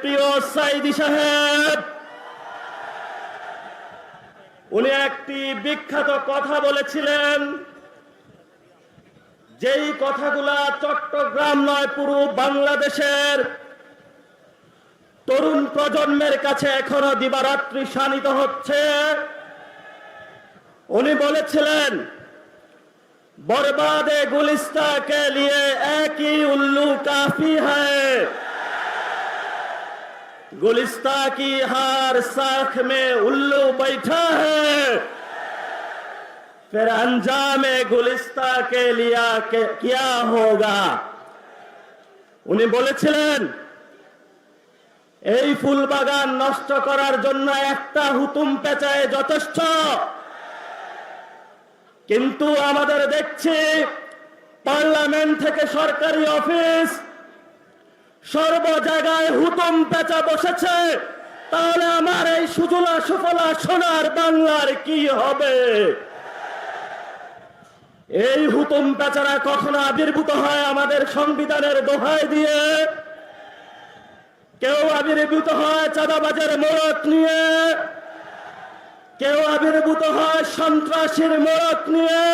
প্রিয় সাইদি সাহেব, উনি একটি বিখ্যাত কথা বলেছিলেন, যেই কথাগুলা চট্টগ্রাম নয় পুরো বাংলাদেশের তরুণ প্রজন্মের কাছে এখনো দিবারাত্রি শানিত হচ্ছে। উনি বলেছিলেন, बर्बादे गुलिस्ता के लिए एक ही उल्लू काफी है, गुलिस्ता की हर शाख में उल्लू बैठा है, फिर अंजाम गुलिस्ता के लिए क्या होगा। उन्हें বলেছিলেন এই ফুল বাগান নষ্ট করার জন্য একটা হুতুম পেঁচায় যথেষ্ট, কিন্তু আমাদের দেখছি পার্লামেন্ট থেকে সরকারি অফিস সর্ব জায়গায় হুতুম পেঁচা বসেছে। তাহলে আমার এই সুজলা সুফলা সোনার বাংলার কি হবে? এই হুতুম পেঁচারা কখনো আবির্ভূত হয় আমাদের সংবিধানের দোহাই দিয়ে, কেউ আবির্ভূত হয় চাঁদাবাজের মোড়ক নিয়ে, কেউ আবির্ভূত হয় সন্ত্রাসীর মোড়ক নিয়ে,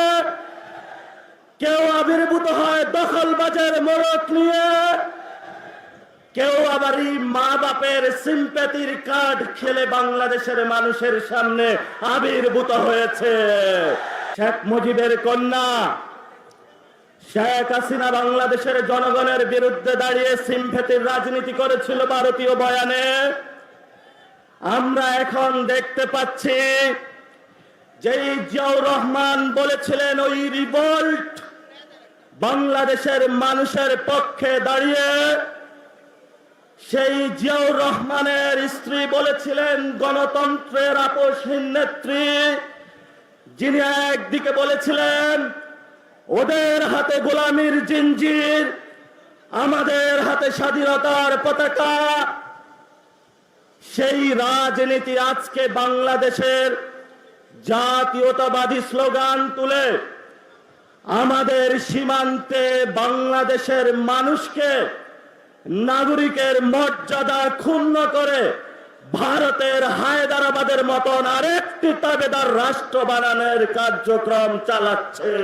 কেউ আবির্ভূত হয় দখলবাজের মোড়ক নিয়ে, কেউ আবার মা বাপের সিম্প্যাথির কার্ড খেলে বাংলাদেশের মানুষের সামনে আবির্ভূত হয়েছে। শেখ মুজিবের কন্যা শেখ হাসিনা বাংলাদেশের জনগণের বিরুদ্ধে দাঁড়িয়ে সিম্প্যাথির রাজনীতি করেছিল ভারতীয় বয়ানে। আমরা এখন দেখতে পাচ্ছি যে জিয়াউর রহমান বলেছিলেন ওই রিভোল্ট বাংলাদেশের মানুষের পক্ষে দাঁড়িয়ে, সেই জিয়াউর রহমানের স্ত্রী বলেছিলেন গণতন্ত্রের আপসহীন নেত্রী, যিনি একদিকে বলেছিলেন ওদের হাতে গোলামির জিঞ্জির, আমাদের হাতে স্বাধীনতার পতাকা। সেই রাজনীতি আজকে বাংলাদেশের জাতীয়তাবাদী স্লোগান তুলে আমাদের সীমান্তে বাংলাদেশের মানুষকে নাগরিকের মর্যাদা ক্ষুণ্ণ করে ভারতের হায়দ্রাবাদের মতন আরেকটি তাবেদার রাষ্ট্র বানানোর কার্যক্রম চালাচ্ছে।